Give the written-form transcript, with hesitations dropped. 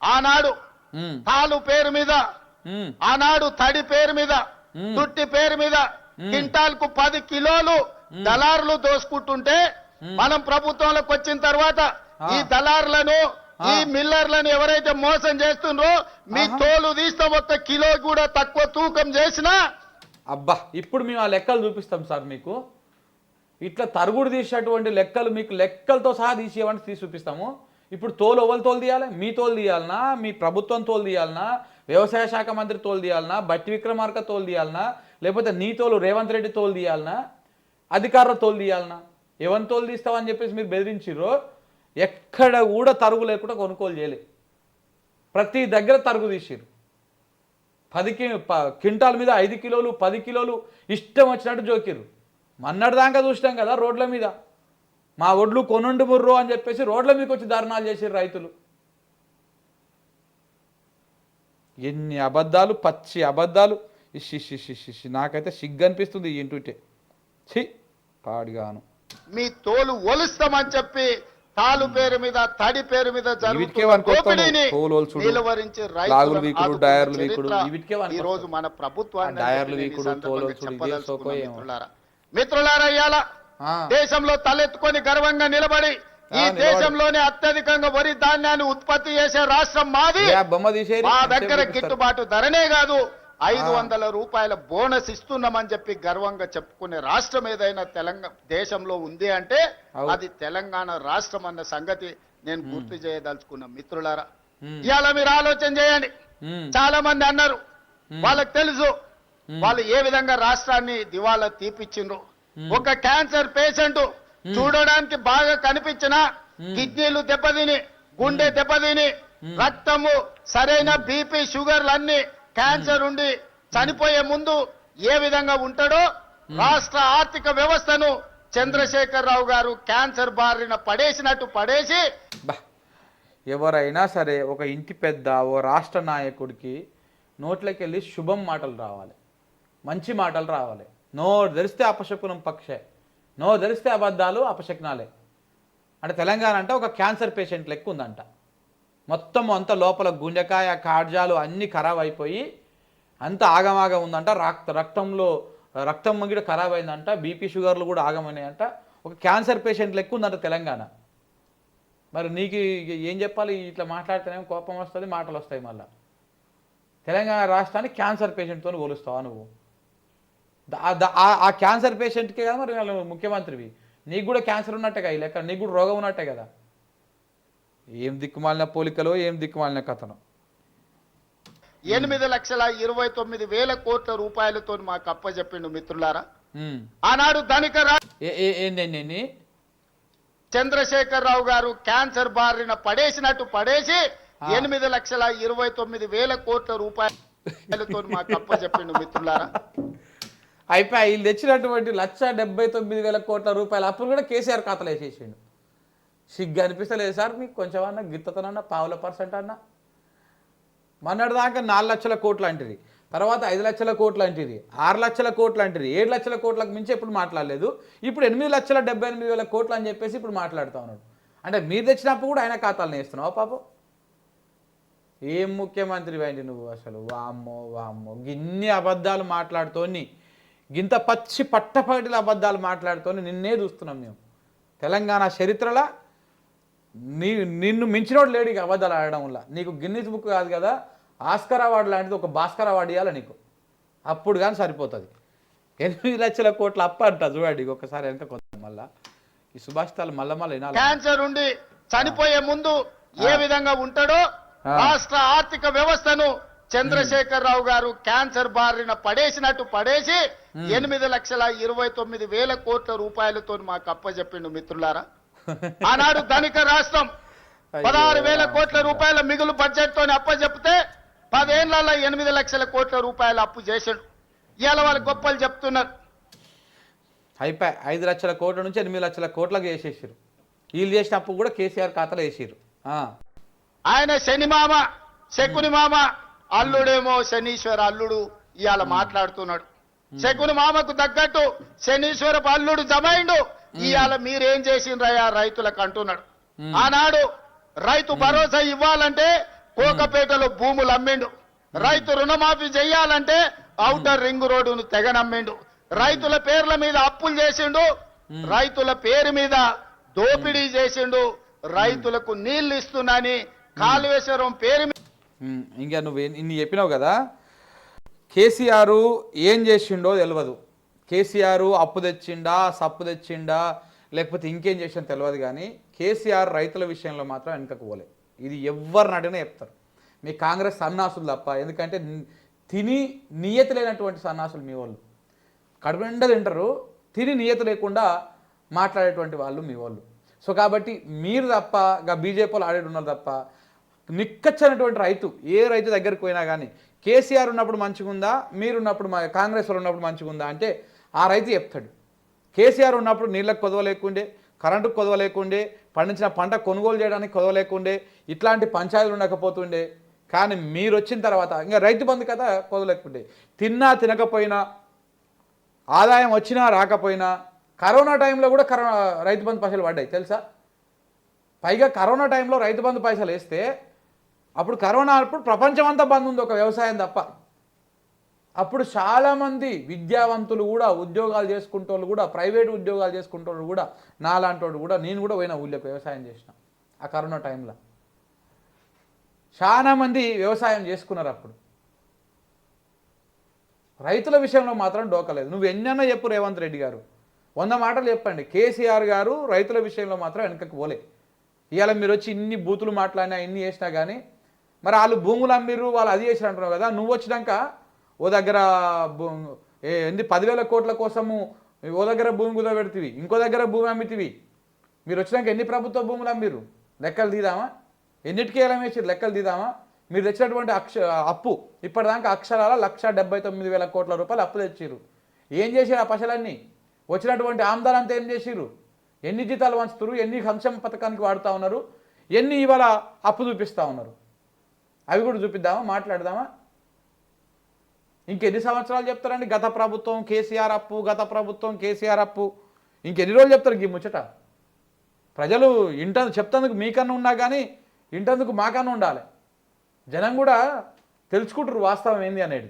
ఆనాడు తాలు పేరు మీద, ఆనాడు తడి పేరు మీద, తుట్టి పేరు మీద క్వింటాల్ కు 10 కిలోలు దళారులు దోసుకుంటుంటే మనం ప్రభుత్వంలోకి వచ్చిన తర్వాత ఈ దళారులను, ఈ మిల్లర్లను ఎవరైతే మోసం చేస్తుండ్రో మీ తోలు తీస్తే ఒక్క కిలో కూడా తక్కువ తూకం చేసినా అబ్బా ఇప్పుడు మేము ఆ లెక్కలు చూపిస్తాం సార్ మీకు. ఇట్లా తరుగుడు తీసేటువంటి లెక్కలు మీకు లెక్కలతో సహా తీసేయమంటే తీసి చూపిస్తాము. ఇప్పుడు తోలు ఎవరు తోలు తీయాలి? మీ తోలు తీయాలనా, మీ ప్రభుత్వం తోలు తీయాలనా, వ్యవసాయ శాఖ మంత్రి తోలు తీయాలనా, బట్టి విక్రమార్క తోలు తీయాలనా, లేకపోతే నీ తోలు రేవంత్ రెడ్డి తోలు తీయాలనా, అధికారుల తోలు తీయాలనా? ఎవరిని తోలు తీస్తామని చెప్పేసి మీరు బెదిరించిర్రో ఎక్కడ కూడా తరుగు లేకుండా కొనుగోలు చేయలేదు. ప్రతి దగ్గర తరుగు తీసిర్రు. 10 క్వింటాల్ మీద 5 కిలోలు 10 కిలోలు ఇష్టం వచ్చినట్టు జోకిర్రు. మన్నటిదాకా చూసినాం కదా రోడ్ల మీద మా ఒడ్లు కొనుండు బుర్రు అని చెప్పేసి రోడ్ల మీదకి వచ్చి ధర్నాలు చేసిర్రు రైతులు. ఎన్ని అబద్ధాలు, పచ్చి అబద్ధాలు. ఇషి నాకైతే సిగ్గు అనిపిస్తుంది ఇంటుంటే. ఛీ పాడిగాను. మీ తోలు ఒలుస్తామని చెప్పి తాలు పేరు మీద, తడి పేరు మీద ఈ రోజు మన ప్రభుత్వాన్ని మిత్రులారా ఇయాల దేశంలో తలెత్తుకొని గర్వంగా నిలబడి ఈ దేశంలోనే అత్యధికంగా వరి ధాన్యాన్ని ఉత్పత్తి చేసే రాష్ట్రం మాది. మా దగ్గర గిట్టుబాటు ధరనే కాదు 500 రూపాయల బోనస్ ఇస్తున్నామని చెప్పి గర్వంగా చెప్పుకునే రాష్ట్రం ఏదైనా తెలంగాణ దేశంలో ఉంది అంటే అది తెలంగాణ రాష్ట్రం అన్న సంగతి నేను గుర్తు చేయదలుచుకున్నా. మిత్రులారా ఇవాళ మీరు ఆలోచన చేయండి. చాలా మంది అన్నారు, వాళ్ళకి తెలుసు వాళ్ళు ఏ విధంగా రాష్ట్రాన్ని దివాలా తీపిచ్చిండ్రు. ఒక క్యాన్సర్ పేషెంట్ చూడడానికి బాగా కనిపించిన కిడ్నీలు దెబ్బతిని, గుండె దెబ్బతిని, రక్తము సరైన బీపీ షుగర్లు అన్ని క్యాన్సర్ ఉండి చనిపోయే ముందు ఏ విధంగా ఉంటాడో రాష్ట్ర ఆర్థిక వ్యవస్థను చంద్రశేఖరరావు గారు క్యాన్సర్ బారిన పడేసినట్టు పడేసి. ఎవరైనా సరే ఒక ఇంటి పెద్ద, ఓ రాష్ట్ర నాయకుడికి నోట్లోకి వెళ్ళి శుభం మాటలు రావాలి, మంచి మాటలు రావాలి. నోరు తెరిస్తే అపశకునం పక్షే, నోరు తెరిస్తే అబద్ధాలు అపశకునాలే. అంటే తెలంగాణ అంటే ఒక క్యాన్సర్ పేషెంట్ లెక్క ఉందంట. మొత్తం అంత లోపల గుండెకాయ కాడ్జాలు అన్నీ ఖరాబ్ అయిపోయి అంత ఆగమాగం ఉందంట. రక్తం కూడా ఖరాబ్ అయిందంట. బీపీ షుగర్లు కూడా ఆగమైనాయంట. ఒక క్యాన్సర్ పేషెంట్ లెక్క ఉందంట తెలంగాణ. మరి నీకు ఏం చెప్పాలి? ఇట్లా మాట్లాడితేనేమో కోపం వస్తుంది, మాటలు వస్తాయి. మళ్ళీ తెలంగాణ రాష్ట్రాన్ని క్యాన్సర్ పేషెంట్తో పోలుస్తావా నువ్వు? ఆ క్యాన్సర్ పేషెంట్కే కదా మరి వాళ్ళు ముఖ్యమంత్రివి. నీకు కూడా క్యాన్సర్ ఉన్నట్టే కదా, లెక్క నీకు కూడా రోగం ఉన్నట్టే కదా. ఏం దిక్కుమాలిన పోలికలో, ఏం దిక్కుమాలిన కథను. 8,29,000 కోట్ల రూపాయలతో మాకు అప్పచెప్పిండు. మిత్రులారా ఆనాడు ధనిక ఏంటి చంద్రశేఖరరావు గారు క్యాన్సర్ బారిన పడేసినట్టు పడేసి 8,29,000 కోట్ల రూపాయలతో మాకు అప్పచెప్పిండు. మిత్రులారా అయిపోయి వీళ్ళు తెచ్చినటువంటి 1,79,000 కోట్ల రూపాయల అప్పులు కూడా కేసీఆర్ ఖాతాలో వేసేసిండు. సిగ్గు అనిపిస్తలేదు సార్ మీకు కొంచెం అన్నా? గిత్తతనన్నా 0.5% అన్నా? మొన్నటిదాకా 4 లక్షల కోట్లు అంటిది, తర్వాత 5 లక్షల కోట్లు అంటిది, 6 లక్షల కోట్లు అంటిది, 7 లక్షల కోట్లకు మించి ఎప్పుడు మాట్లాడలేదు. ఇప్పుడు 8,78,000 కోట్లు అని చెప్పేసి ఇప్పుడు మాట్లాడుతూ ఉన్నాడు. అంటే మీరు తెచ్చినప్పుడు కూడా ఆయన ఖాతాలను వేస్తున్నావు పాపం. ఏం ముఖ్యమంత్రి అయింది నువ్వు అసలు? వామ్మో గిన్ని అబద్ధాలు మాట్లాడుతోని, గింత పచ్చి పట్టపగటిల అబద్ధాలు మాట్లాడుతోని నిన్నే చూస్తున్నాం మేము. తెలంగాణ చరిత్రలో నిన్ను మించినోడు లేడు ఇక అబద్ధాలు ఆడడం వల్ల. నీకు గిన్నిస్ బుక్ కాదు కదా, ఆస్కర్ అవార్డు లాంటిది ఒక భాస్కర్ అవార్డు ఇవ్వాలి నీకు, అప్పుడు కానీ సరిపోతుంది. 8 లక్షల కోట్ల అప్ప అంట చూడండి ఒకసారి వెనక కొంత. మళ్ళా ఈ సుభాషితాలు మళ్ళా వినాలి. క్యాన్సర్ ఉండి చనిపోయే ముందు ఏ విధంగా ఉంటాడో రాష్ట్ర ఆర్థిక వ్యవస్థను చంద్రశేఖరరావు గారు క్యాన్సర్ బారిన పడేసినట్టు పడేసి 8,29,000 కోట్ల రూపాయలతో మాకు అప్పచెప్పిండు. మిత్రులారా ఆనాడు ధనిక రాష్ట్రం 16,000 కోట్ల రూపాయల మిగులు బడ్జెట్ తోని అప్పచెప్తే 10 ఏళ్లలో 8 లక్షల కోట్ల రూపాయల అప్పు చేశాడు. ఇవాళ వాళ్ళు గొప్పలు చెప్తున్నారు. అయిపోయి 5 లక్షల కోట్ల నుంచి 8 లక్షల కోట్లకు వేసేసారు. వీళ్ళు చేసిన అప్పు కూడా కేసీఆర్ ఖాతాలో వేసారు. ఆయన శని మామ, శకుని మామ, అల్లుడేమో శనీశ్వర అల్లుడు ఇవాళ మాట్లాడుతున్నాడు. శకుని మామకు తగ్గట్టు శనీశ్వరపు అల్లుడు జమైండు. ఇవాళ మీరేం చేసిండ్రయ్యా రైతులకు అంటున్నాడు. ఆనాడు రైతు భరోసా ఇవ్వాలంటే కోకపేటలో భూములు అమ్మిండు. రైతు రుణమాఫీ చెయ్యాలంటే ఔటర్ రింగ్ రోడ్డును తెగనమ్మిండు. రైతుల పేర్ల మీద అప్పులు చేసిండు, రైతుల పేరు మీద దోపిడీ చేసిండు, రైతులకు నీళ్లు ఇస్తున్నాని కాళేశ్వరం పేరు మీద. ఇంకా నువ్వు ఇన్ని చెప్పినావు కదా, కేసీఆర్ ఏం చేసిండో తెలియదు. కేసీఆర్ అప్పు తెచ్చిండా, సప్పు తెచ్చిండా, లేకపోతే ఇంకేం చేసిండో తెలియదు. కానీ కేసీఆర్ రైతుల విషయంలో మాత్రం వెనకకు పోలే. ఇది ఎవరిని అడిగినా చెప్తారు. మీ కాంగ్రెస్ సన్నాసులు తప్ప. ఎందుకంటే తిని నియత లేనటువంటి సన్నాసులు మీ వాళ్ళు. కడుపు నిండా తింటారు, తిని నియత లేకుండా మాట్లాడేటువంటి వాళ్ళు మీ వాళ్ళు. సో కాబట్టి మీరు తప్ప బీజేపీ వాళ్ళు ఆడేటి ఉన్నారు తప్ప నిక్కచ్చనటువంటి రైతు ఏ రైతు దగ్గరికి పోయినా కానీ కేసీఆర్ ఉన్నప్పుడు మంచిగా ఉందా, మీరున్నప్పుడు కాంగ్రెస్ వాళ్ళు ఉన్నప్పుడు మంచిగా ఉందా అంటే ఆ రైతు చెప్తాడు. కేసీఆర్ ఉన్నప్పుడు నీళ్ళకు కొదవ లేకుండే, కరెంటుకు కొదవ లేకుండే, పండించిన పంట కొనుగోలు చేయడానికి కొదవ లేకుండే, ఇట్లాంటి పంచాయతీలు ఉండకపోతుండే. కానీ మీరు వచ్చిన తర్వాత ఇంకా రైతు బంధు కదా కొదవ లేకుండే. తిన్నా తినకపోయినా, ఆదాయం వచ్చినా రాకపోయినా, కరోనా టైంలో కూడా రైతు బంధు పైసలు పడ్డాయి తెలుసా. పైగా కరోనా టైంలో రైతు బంధు పైసలు వేస్తే అప్పుడు కరోనా అప్పుడు ప్రపంచం అంతా బంద్ ఉంది, ఒక వ్యవసాయం తప్ప. అప్పుడు చాలామంది విద్యావంతులు కూడా, ఉద్యోగాలు చేసుకుంటోళ్ళు కూడా, ప్రైవేట్ ఉద్యోగాలు చేసుకుంటోళ్ళు కూడా, నాలాంటి వాళ్ళు కూడా, నేను కూడా పోయిన ఊళ్ళోకి వ్యవసాయం చేసిన ఆ కరోనా టైంలో. చాలామంది వ్యవసాయం చేసుకున్నారు అప్పుడు. రైతుల విషయంలో మాత్రం డోకలేదు. నువ్వు ఎన్నైనా చెప్పు రేవంత్ రెడ్డి గారు, 100 మాటలు చెప్పండి. కేసీఆర్ గారు రైతుల విషయంలో మాత్రం వెనకకు పోలే. ఇవాళ మీరు వచ్చి ఇన్ని బూతులు మాట్లాడినా, ఇన్ని చేసినా కానీ మరి వాళ్ళు భూములు అమ్మిర్రు, వాళ్ళు అది చేసి అంటున్నావు కదా. నువ్వు వచ్చినాక ఓ దగ్గర 10,000 కోట్ల కోసము ఓ దగ్గర భూమి కుదబెడుతుంది, ఇంకో దగ్గర భూమి అమ్మితివి. మీరు వచ్చినాక ఎన్ని ప్రభుత్వ భూములు అమ్మిర్రు లెక్కలు తీదామా? ఎన్నిటికీ ఎలా వేసారు లెక్కలు తీదామా? మీరు తెచ్చినటువంటి అప్పు ఇప్పటిదాకా అక్షరాల 1,79,000 కోట్ల రూపాయలు అప్పు తెచ్చిర్రు. ఏం చేశారు ఆ పైసలన్నీ? వచ్చినటువంటి ఆమ్దాన్ అంతా ఏం చేసిర్రు? ఎన్ని జీతాలు వంచుతారు, ఎన్ని సంక్షేమ పథకానికి వాడుతూ ఉన్నారు, ఎన్ని ఇవాళ అప్పు చూపిస్తూ ఉన్నారు, అవి కూడా చూపిద్దామా, మాట్లాడదామా? ఇంకెన్ని సంవత్సరాలు చెప్తారండి గత ప్రభుత్వం కేసీఆర్ అప్పు, గత ప్రభుత్వం కేసీఆర్ అప్పు? ఇంకెన్ని రోజులు చెప్తారు ఈ ముచ్చట? ప్రజలు చెప్తాందుకు మీకన్నా ఉన్నా కానీ ఇంటందుకు మాకన్నా ఉండాలి. జనం కూడా తెలుసుకుంటారు వాస్తవం ఏంది అనేది.